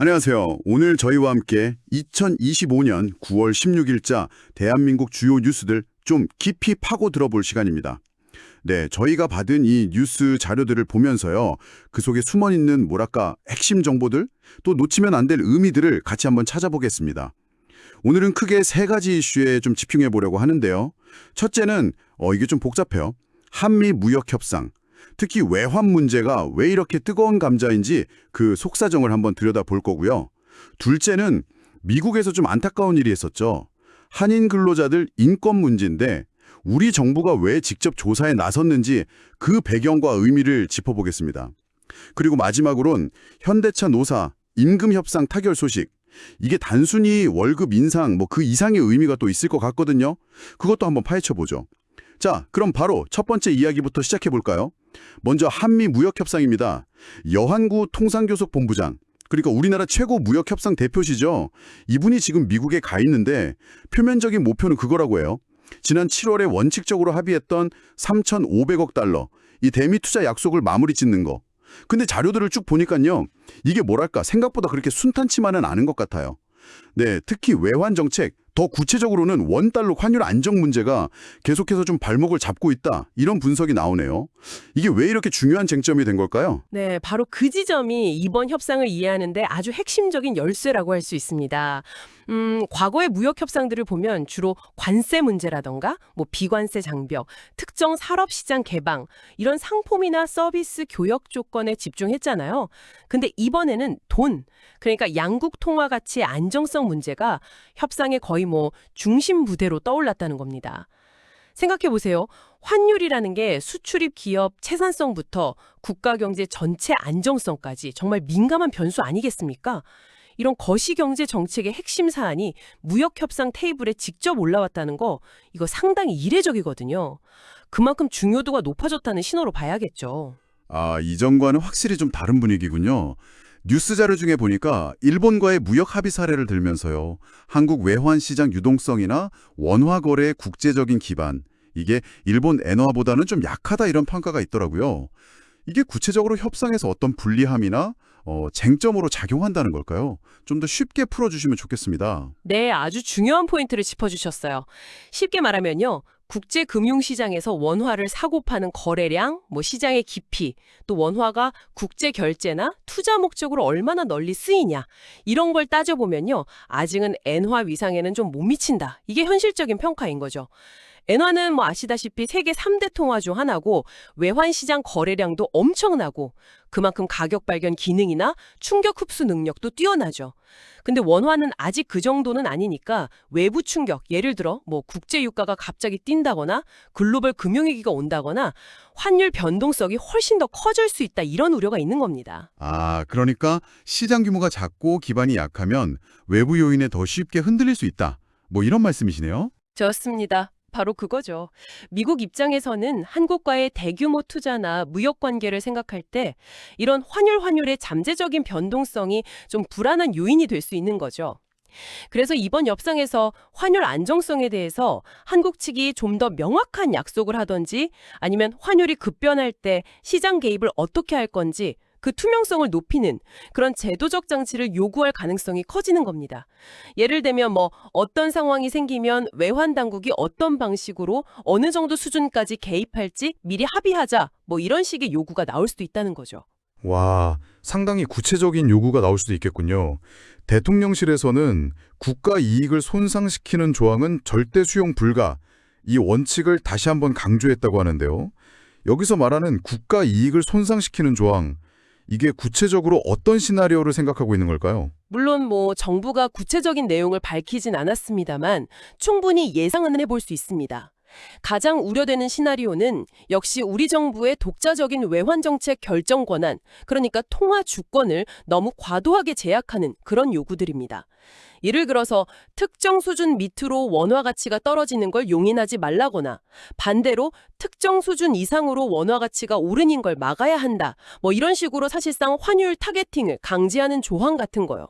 안녕하세요. 오늘 저희와 함께 2025년 9월 16일자 대한민국 주요 뉴스들 좀 깊이 파고 들어볼 시간입니다. 네, 저희가 받은 이 뉴스 자료들을 보면서요. 그 속에 숨어있는 핵심 정보들, 또 놓치면 안 될 의미들을 같이 한번 찾아보겠습니다. 오늘은 크게 세 가지 이슈에 좀 집중해 보려고 하는데요. 첫째는 이게 좀 복잡해요. 한미 무역 협상. 특히 외환 문제가 왜 이렇게 뜨거운 감자인지 그 속사정을 한번 들여다볼 거고요. 둘째는 미국에서 좀 안타까운 일이 있었죠. 한인 근로자들 인권 문제인데 우리 정부가 왜 직접 조사에 나섰는지 그 배경과 의미를 짚어보겠습니다. 그리고 마지막으론 현대차 노사 임금 협상 타결 소식. 이게 단순히 월급 인상 그 이상의 의미가 또 있을 것 같거든요. 그것도 한번 파헤쳐보죠. 자, 그럼 바로 첫 번째 이야기부터 시작해 볼까요? 먼저 한미 무역 협상입니다. 여한구 통상교섭본부장, 그러니까 우리나라 최고 무역 협상 대표시죠. 이분이 지금 미국에 가 있는데 표면적인 목표는 그거라고 해요. 지난 7월에 원칙적으로 합의했던 3,500억 달러, 이 대미 투자 약속을 마무리 짓는 거. 근데 자료들을 쭉 보니까요. 이게 생각보다 그렇게 순탄치만은 않은 것 같아요. 네, 특히 외환 정책, 더 구체적으로는 원달러 환율 안정 문제가 계속해서 좀 발목을 잡고 있다. 이런 분석이 나오네요. 이게 왜 이렇게 중요한 쟁점이 된 걸까요? 네, 바로 그 지점이 이번 협상을 이해하는데 아주 핵심적인 열쇠라고 할 수 있습니다. 과거의 무역 협상들을 보면 주로 관세 문제라던가 비관세 장벽, 특정 산업시장 개방, 이런 상품이나 서비스 교역 조건에 집중했잖아요. 근데 이번에는 돈, 그러니까 양국 통화 가치의 안정성 문제가 협상의 거의 중심 부대로 떠올랐다는 겁니다. 생각해 보세요. 환율이라는 게 수출입 기업 채산성부터 국가 경제 전체 안정성까지 정말 민감한 변수 아니겠습니까? 이런 거시경제 정책의 핵심 사안이 무역 협상 테이블에 직접 올라왔다는 거, 이거 상당히 이례적이거든요. 그만큼 중요도가 높아졌다는 신호로 봐야겠죠. 아, 이전과는 확실히 좀 다른 분위기군요. 뉴스 자료 중에 보니까 일본과의 무역 합의 사례를 들면서요. 한국 외환 시장 유동성이나 원화 거래의 국제적인 기반, 이게 일본 엔화보다는 좀 약하다 이런 평가가 있더라고요. 이게 구체적으로 협상에서 어떤 불리함이나 쟁점으로 작용한다는 걸까요? 좀 더 쉽게 풀어주시면 좋겠습니다. 네, 아주 중요한 포인트를 짚어주셨어요. 쉽게 말하면요. 국제금융시장에서 원화를 사고 파는 거래량, 시장의 깊이, 또 원화가 국제 결제나 투자 목적으로 얼마나 널리 쓰이냐, 이런 걸 따져보면요. 아직은 엔화 위상에는 좀 못 미친다. 이게 현실적인 평가인 거죠. 엔화는 아시다시피 세계 3대 통화 중 하나고 외환시장 거래량도 엄청나고 그만큼 가격 발견 기능이나 충격 흡수 능력도 뛰어나죠. 근데 원화는 아직 그 정도는 아니니까 외부 충격, 예를 들어 국제 유가가 갑자기 뛴다거나 글로벌 금융위기가 온다거나 환율 변동성이 훨씬 더 커질 수 있다 이런 우려가 있는 겁니다. 아, 그러니까 시장 규모가 작고 기반이 약하면 외부 요인에 더 쉽게 흔들릴 수 있다. 이런 말씀이시네요. 좋습니다. 바로 그거죠. 미국 입장에서는 한국과의 대규모 투자나 무역 관계를 생각할 때 이런 환율의 잠재적인 변동성이 좀 불안한 요인이 될 수 있는 거죠. 그래서 이번 협상에서 환율 안정성에 대해서 한국 측이 좀 더 명확한 약속을 하던지 아니면 환율이 급변할 때 시장 개입을 어떻게 할 건지 그 투명성을 높이는 그런 제도적 장치를 요구할 가능성이 커지는 겁니다. 예를 들면 어떤 상황이 생기면 외환 당국이 어떤 방식으로 어느 정도 수준까지 개입할지 미리 합의하자 이런 식의 요구가 나올 수도 있다는 거죠. 와, 상당히 구체적인 요구가 나올 수도 있겠군요. 대통령실에서는 국가 이익을 손상시키는 조항은 절대 수용 불가, 이 원칙을 다시 한번 강조했다고 하는데요. 여기서 말하는 국가 이익을 손상시키는 조항, 이게 구체적으로 어떤 시나리오를 생각하고 있는 걸까요? 물론 정부가 구체적인 내용을 밝히진 않았습니다만 충분히 예상은 해볼 수 있습니다. 가장 우려되는 시나리오는 역시 우리 정부의 독자적인 외환정책 결정 권한, 그러니까 통화 주권을 너무 과도하게 제약하는 그런 요구들입니다. 예를 들어서 특정 수준 밑으로 원화 가치가 떨어지는 걸 용인하지 말라거나 반대로 특정 수준 이상으로 원화 가치가 오르는 걸 막아야 한다. 이런 식으로 사실상 환율 타겟팅을 강제하는 조항 같은 거요.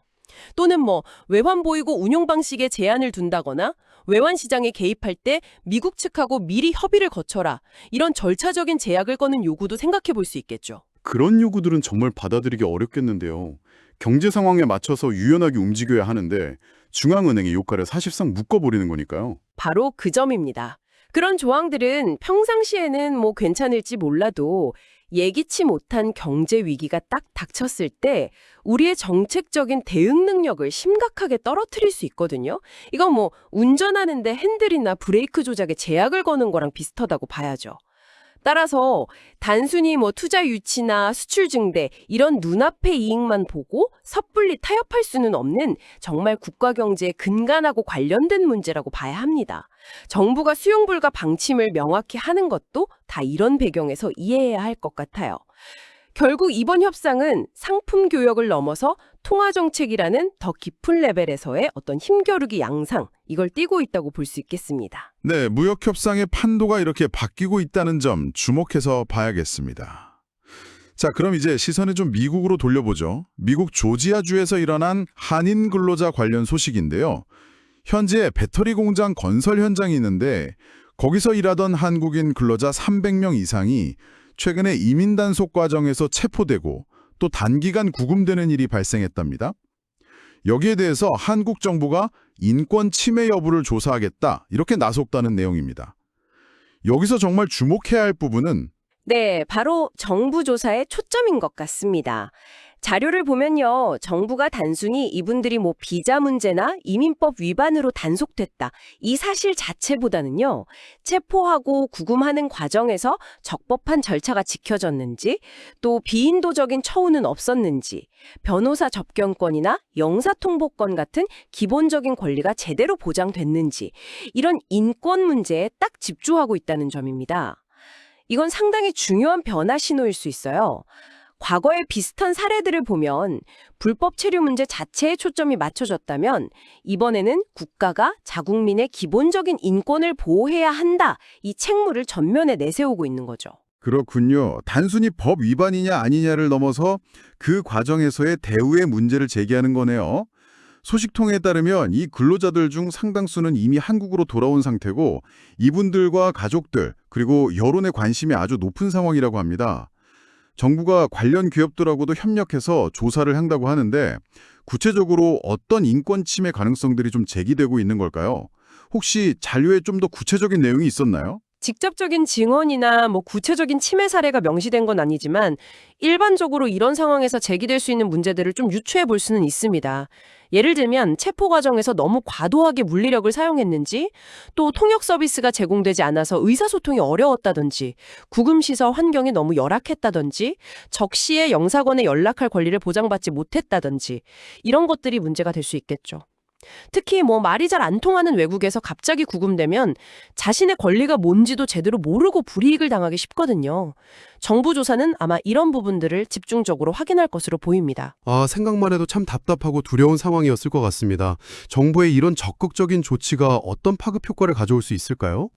또는 외환 보이고 운용 방식에 제한을 둔다거나 외환 시장에 개입할 때 미국 측하고 미리 협의를 거쳐라. 이런 절차적인 제약을 거는 요구도 생각해 볼 수 있겠죠. 그런 요구들은 정말 받아들이기 어렵겠는데요. 경제 상황에 맞춰서 유연하게 움직여야 하는데 중앙은행의 효과를 사실상 묶어버리는 거니까요. 바로 그 점입니다. 그런 조항들은 평상시에는 뭐 괜찮을지 몰라도 예기치 못한 경제 위기가 딱 닥쳤을 때 우리의 정책적인 대응 능력을 심각하게 떨어뜨릴 수 있거든요. 이건 뭐 운전하는데 핸들이나 브레이크 조작에 제약을 거는 거랑 비슷하다고 봐야죠. 따라서 단순히 뭐 투자 유치나 수출 증대 이런 눈앞의 이익만 보고 섣불리 타협할 수는 없는 정말 국가 경제에 근간하고 관련된 문제라고 봐야 합니다. 정부가 수용불가 방침을 명확히 하는 것도 다 이런 배경에서 이해해야 할 것 같아요. 결국 이번 협상은 상품 교역을 넘어서 통화정책이라는 더 깊은 레벨에서의 어떤 힘겨루기 양상, 이걸 띠고 있다고 볼 수 있겠습니다. 네, 무역협상의 판도가 이렇게 바뀌고 있다는 점 주목해서 봐야겠습니다. 자, 그럼 이제 시선을 좀 미국으로 돌려보죠. 미국 조지아주에서 일어난 한인 근로자 관련 소식인데요. 현재 배터리 공장 건설 현장이 있는데 거기서 일하던 한국인 근로자 300명 이상이 최근에 이민 단속 과정에서 체포되고 또 단기간 구금되는 일이 발생했답니다. 여기에 대해서 한국 정부가 인권 침해 여부를 조사하겠다 이렇게 나섰다는 내용입니다. 여기서 정말 주목해야 할 부분은 네, 바로 정부 조사의 초점인 것 같습니다. 자료를 보면요, 정부가 단순히 이분들이 뭐 비자 문제나 이민법 위반으로 단속됐다, 이 사실 자체보다는요, 체포하고 구금하는 과정에서 적법한 절차가 지켜졌는지, 또 비인도적인 처우는 없었는지, 변호사 접견권이나 영사통보권 같은 기본적인 권리가 제대로 보장됐는지, 이런 인권 문제에 딱 집중하고 있다는 점입니다. 이건 상당히 중요한 변화 신호일 수 있어요. 과거의 비슷한 사례들을 보면 불법 체류 문제 자체에 초점이 맞춰졌다면 이번에는 국가가 자국민의 기본적인 인권을 보호해야 한다, 이 책무를 전면에 내세우고 있는 거죠. 그렇군요. 단순히 법 위반이냐 아니냐를 넘어서 그 과정에서의 대우의 문제를 제기하는 거네요. 소식통에 따르면 이 근로자들 중 상당수는 이미 한국으로 돌아온 상태고 이분들과 가족들 그리고 여론의 관심이 아주 높은 상황이라고 합니다. 정부가 관련 기업들하고도 협력해서 조사를 한다고 하는데 구체적으로 어떤 인권 침해 가능성들이 좀 제기되고 있는 걸까요? 혹시 자료에 좀 더 구체적인 내용이 있었나요? 직접적인 증언이나 뭐 구체적인 침해 사례가 명시된 건 아니지만 일반적으로 이런 상황에서 제기될 수 있는 문제들을 좀 유추해 볼 수는 있습니다. 예를 들면 체포 과정에서 너무 과도하게 물리력을 사용했는지, 또 통역 서비스가 제공되지 않아서 의사소통이 어려웠다든지, 구금시설 환경이 너무 열악했다든지, 적시에 영사관에 연락할 권리를 보장받지 못했다든지, 이런 것들이 문제가 될 수 있겠죠. 특히 뭐 말이 잘 안 통하는 외국에서 갑자기 구금되면 자신의 권리가 뭔지도 제대로 모르고 불이익을 당하기 쉽거든요. 정부 조사는 아마 이런 부분들을 집중적으로 확인할 것으로 보입니다. 생각만 해도 참 답답하고 두려운 상황이었을 것 같습니다. 정부의 이런 적극적인 조치가 어떤 파급 효과를 가져올 수 있을까요?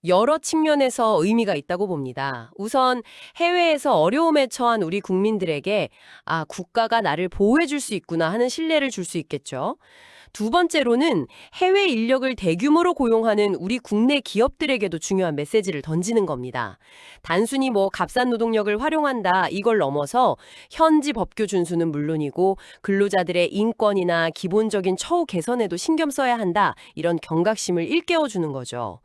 여러 측면에서 의미가 있다고 봅니다. 우선 해외에서 어려움에 처한 우리 국민들에게 국가가 나를 보호해 줄 수 있구나 하는 신뢰를 줄 수 있겠죠. 두 번째로는 해외 인력을 대규모로 고용하는 우리 국내 기업들에게도 중요한 메시지를 던지는 겁니다. 단순히 뭐 값싼 노동력을 활용한다 이걸 넘어서 현지 법규 준수는 물론이고 근로자들의 인권이나 기본적인 처우 개선에도 신경 써야 한다, 이런 경각심을 일깨워주는 거죠.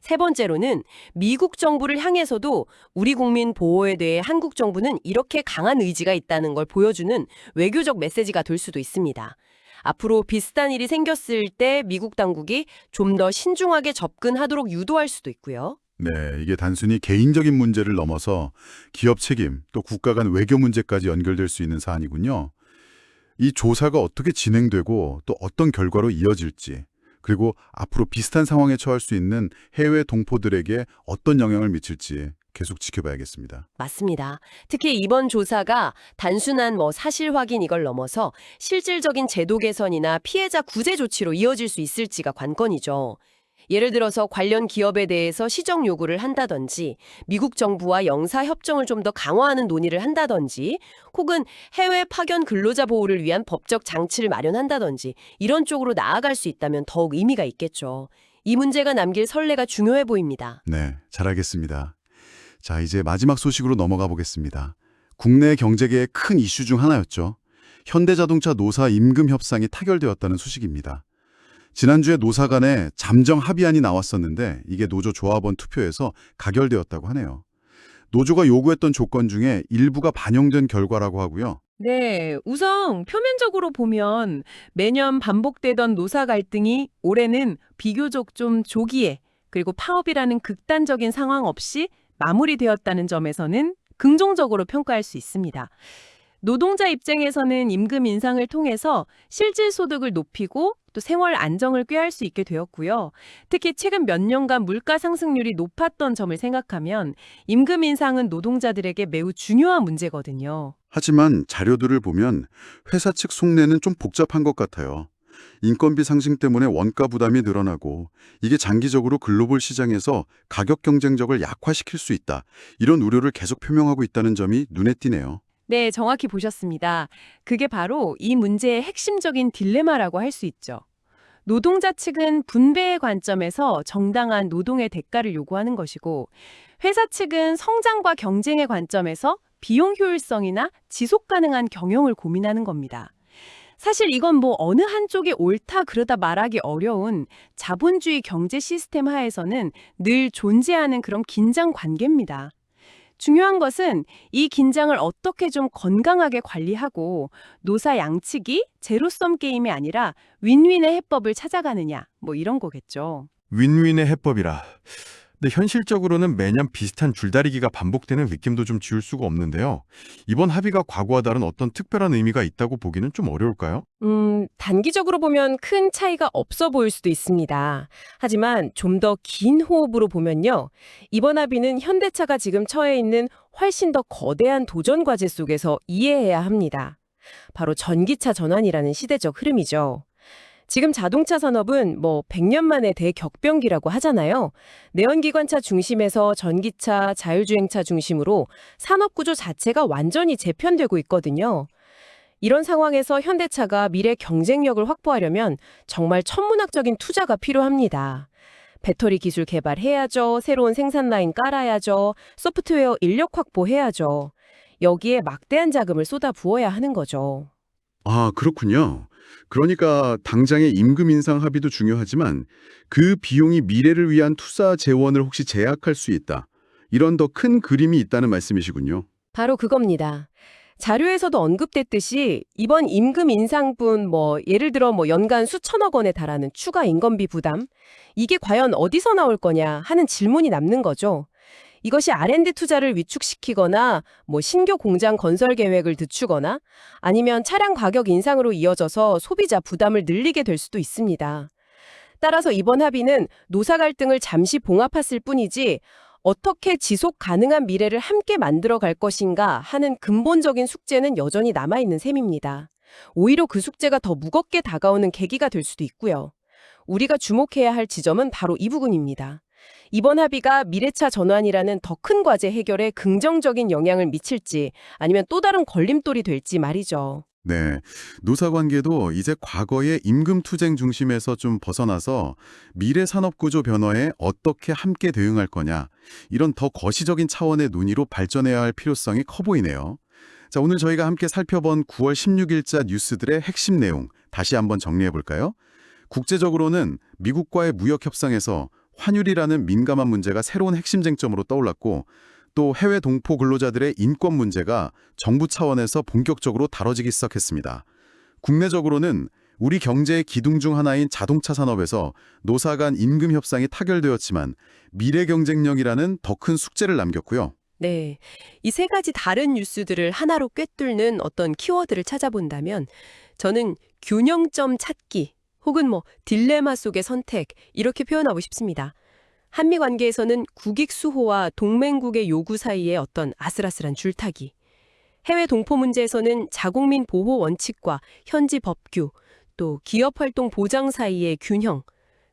세 번째로는 미국 정부를 향해서도 우리 국민 보호에 대해 한국 정부는 이렇게 강한 의지가 있다는 걸 보여주는 외교적 메시지가 될 수도 있습니다. 앞으로 비슷한 일이 생겼을 때 미국 당국이 좀 더 신중하게 접근하도록 유도할 수도 있고요. 네, 이게 단순히 개인적인 문제를 넘어서 기업 책임, 또 국가 간 외교 문제까지 연결될 수 있는 사안이군요. 이 조사가 어떻게 진행되고 또 어떤 결과로 이어질지, 그리고 앞으로 비슷한 상황에 처할 수 있는 해외 동포들에게 어떤 영향을 미칠지 계속 지켜봐야겠습니다. 맞습니다. 특히 이번 조사가 단순한 뭐 사실 확인 이걸 넘어서 실질적인 제도 개선이나 피해자 구제 조치로 이어질 수 있을지가 관건이죠. 예를 들어서 관련 기업에 대해서 시정 요구를 한다든지, 미국 정부와 영사 협정을 좀 더 강화하는 논의를 한다든지, 혹은 해외 파견 근로자 보호를 위한 법적 장치를 마련한다든지, 이런 쪽으로 나아갈 수 있다면 더욱 의미가 있겠죠. 이 문제가 남길 선례가 중요해 보입니다. 네, 잘 알겠습니다. 자, 이제 마지막 소식으로 넘어가 보겠습니다. 국내 경제계의 큰 이슈 중 하나였죠. 현대자동차 노사 임금 협상이 타결되었다는 소식입니다. 지난주에 노사 간에 잠정 합의안이 나왔었는데 이게 노조 조합원 투표에서 가결되었다고 하네요. 노조가 요구했던 조건 중에 일부가 반영된 결과라고 하고요. 네, 우선 표면적으로 보면 매년 반복되던 노사 갈등이 올해는 비교적 좀 조기에 그리고 파업이라는 극단적인 상황 없이 마무리되었다는 점에서는 긍정적으로 평가할 수 있습니다. 노동자 입장에서는 임금 인상을 통해서 실질 소득을 높이고 또 생활 안정을 꾀할 수 있게 되었고요. 특히 최근 몇 년간 물가 상승률이 높았던 점을 생각하면 임금 인상은 노동자들에게 매우 중요한 문제거든요. 하지만 자료들을 보면 회사 측 속내는 좀 복잡한 것 같아요. 인건비 상승 때문에 원가 부담이 늘어나고 이게 장기적으로 글로벌 시장에서 가격 경쟁력을 약화시킬 수 있다. 이런 우려를 계속 표명하고 있다는 점이 눈에 띄네요. 네, 정확히 보셨습니다. 그게 바로 이 문제의 핵심적인 딜레마라고 할 수 있죠. 노동자 측은 분배의 관점에서 정당한 노동의 대가를 요구하는 것이고, 회사 측은 성장과 경쟁의 관점에서 비용 효율성이나 지속 가능한 경영을 고민하는 겁니다. 사실 이건 뭐 어느 한쪽이 옳다 그러다 말하기 어려운 자본주의 경제 시스템 하에서는 늘 존재하는 그런 긴장 관계입니다. 중요한 것은 이 긴장을 어떻게 좀 건강하게 관리하고 노사 양측이 제로섬 게임이 아니라 윈윈의 해법을 찾아가느냐, 뭐 이런 거겠죠. 윈윈의 해법이라. 근데 현실적으로는 매년 비슷한 줄다리기가 반복되는 느낌도 좀 지울 수가 없는데요. 이번 합의가 과거와 다른 어떤 특별한 의미가 있다고 보기는 좀 어려울까요? 단기적으로 보면 큰 차이가 없어 보일 수도 있습니다. 하지만 좀 더 긴 호흡으로 보면요. 이번 합의는 현대차가 지금 처해 있는 훨씬 더 거대한 도전 과제 속에서 이해해야 합니다. 바로 전기차 전환이라는 시대적 흐름이죠. 지금 자동차 산업은 뭐 100년 만에 대격변기라고 하잖아요. 내연기관차 중심에서 전기차, 자율주행차 중심으로 산업 구조 자체가 완전히 재편되고 있거든요. 이런 상황에서 현대차가 미래 경쟁력을 확보하려면 정말 천문학적인 투자가 필요합니다. 배터리 기술 개발해야죠. 새로운 생산 라인 깔아야죠. 소프트웨어 인력 확보해야죠. 여기에 막대한 자금을 쏟아 부어야 하는 거죠. 아, 그렇군요. 그러니까 당장의 임금 인상 합의도 중요하지만 그 비용이 미래를 위한 투자 재원을 혹시 제약할 수 있다. 이런 더 큰 그림이 있다는 말씀이시군요. 바로 그겁니다. 자료에서도 언급됐듯이 이번 임금 인상분 예를 들어 연간 수천억 원에 달하는 추가 인건비 부담, 이게 과연 어디서 나올 거냐 하는 질문이 남는 거죠. 이것이 R&D 투자를 위축시키거나 신규 공장 건설 계획을 늦추거나 아니면 차량 가격 인상으로 이어져서 소비자 부담을 늘리게 될 수도 있습니다. 따라서 이번 합의는 노사 갈등을 잠시 봉합했을 뿐이지 어떻게 지속 가능한 미래를 함께 만들어 갈 것인가 하는 근본적인 숙제는 여전히 남아있는 셈입니다. 오히려 그 숙제가 더 무겁게 다가오는 계기가 될 수도 있고요. 우리가 주목해야 할 지점은 바로 이 부분입니다. 이번 합의가 미래차 전환이라는 더 큰 과제 해결에 긍정적인 영향을 미칠지 아니면 또 다른 걸림돌이 될지 말이죠. 네, 노사관계도 이제 과거의 임금 투쟁 중심에서 좀 벗어나서 미래 산업 구조 변화에 어떻게 함께 대응할 거냐, 이런 더 거시적인 차원의 논의로 발전해야 할 필요성이 커 보이네요. 자, 오늘 저희가 함께 살펴본 9월 16일자 뉴스들의 핵심 내용 다시 한번 정리해 볼까요? 국제적으로는 미국과의 무역 협상에서 환율이라는 민감한 문제가 새로운 핵심 쟁점으로 떠올랐고, 또 해외 동포 근로자들의 인권 문제가 정부 차원에서 본격적으로 다뤄지기 시작했습니다. 국내적으로는 우리 경제의 기둥 중 하나인 자동차 산업에서 노사 간 임금 협상이 타결되었지만 미래 경쟁력이라는 더 큰 숙제를 남겼고요. 네, 이 세 가지 다른 뉴스들을 하나로 꿰뚫는 어떤 키워드를 찾아본다면 저는 균형점 찾기 혹은 딜레마 속의 선택 이렇게 표현하고 싶습니다. 한미 관계에서는 국익 수호와 동맹국의 요구 사이의 어떤 아슬아슬한 줄타기, 해외 동포 문제에서는 자국민 보호 원칙과 현지 법규, 또 기업 활동 보장 사이의 균형,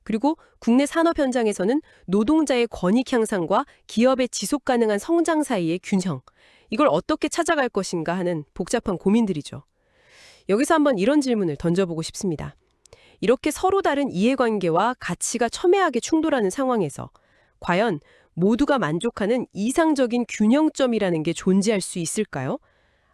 그리고 국내 산업 현장에서는 노동자의 권익 향상과 기업의 지속 가능한 성장 사이의 균형, 이걸 어떻게 찾아갈 것인가 하는 복잡한 고민들이죠. 여기서 한번 이런 질문을 던져보고 싶습니다. 이렇게 서로 다른 이해관계와 가치가 첨예하게 충돌하는 상황에서 과연 모두가 만족하는 이상적인 균형점이라는 게 존재할 수 있을까요?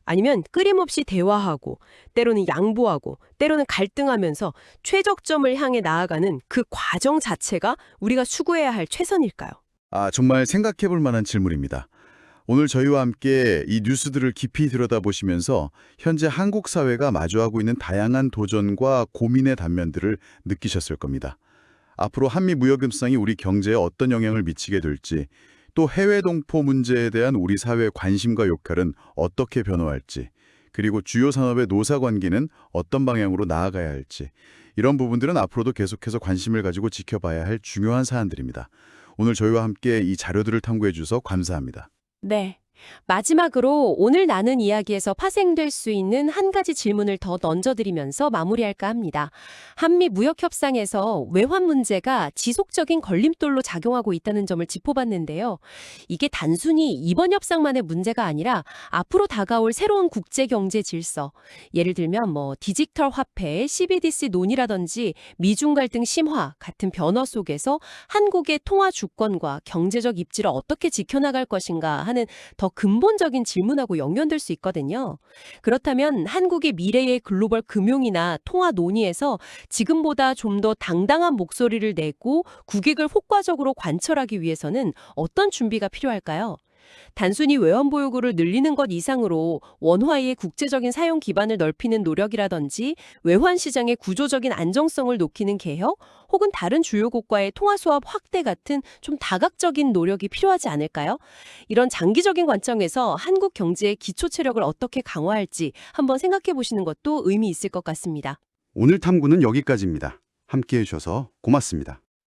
아니면 끊임없이 대화하고 때로는 양보하고 때로는 갈등하면서 최적점을 향해 나아가는 그 과정 자체가 우리가 수고해야 할 최선일까요? 정말 생각해 볼 만한 질문입니다. 오늘 저희와 함께 이 뉴스들을 깊이 들여다보시면서 현재 한국 사회가 마주하고 있는 다양한 도전과 고민의 단면들을 느끼셨을 겁니다. 앞으로 한미 무역 협상이 우리 경제에 어떤 영향을 미치게 될지, 또 해외 동포 문제에 대한 우리 사회의 관심과 역할은 어떻게 변화할지, 그리고 주요 산업의 노사 관계는 어떤 방향으로 나아가야 할지, 이런 부분들은 앞으로도 계속해서 관심을 가지고 지켜봐야 할 중요한 사안들입니다. 오늘 저희와 함께 이 자료들을 탐구해 주셔서 감사합니다. 네. 마지막으로 오늘 나눈 이야기에서 파생될 수 있는 한 가지 질문을 더 던져드리면서 마무리할까 합니다. 한미 무역 협상에서 외환 문제가 지속적인 걸림돌로 작용하고 있다는 점을 짚어봤는데요. 이게 단순히 이번 협상만의 문제가 아니라 앞으로 다가올 새로운 국제 경제 질서, 예를 들면 디지털 화폐, CBDC 논의라든지 미중 갈등 심화 같은 변화 속에서 한국의 통화 주권과 경제적 입지를 어떻게 지켜나갈 것인가 하는 더 근본적인 질문하고 연결될 수 있거든요. 그렇다면 한국의 미래의 글로벌 금융이나 통화 논의에서 지금보다 좀 더 당당한 목소리를 내고 국익을 효과적으로 관철하기 위해서는 어떤 준비가 필요할까요? 단순히 외환 보유고를 늘리는 것 이상으로 원화의 국제적인 사용 기반을 넓히는 노력이라든지 외환 시장의 구조적인 안정성을 높이는 개혁, 혹은 다른 주요국과의 통화 수합 확대 같은 좀 다각적인 노력이 필요하지 않을까요? 이런 장기적인 관점에서 한국 경제의 기초 체력을 어떻게 강화할지 한번 생각해 보시는 것도 의미 있을 것 같습니다. 오늘 탐구는 여기까지입니다. 함께해 주셔서 고맙습니다.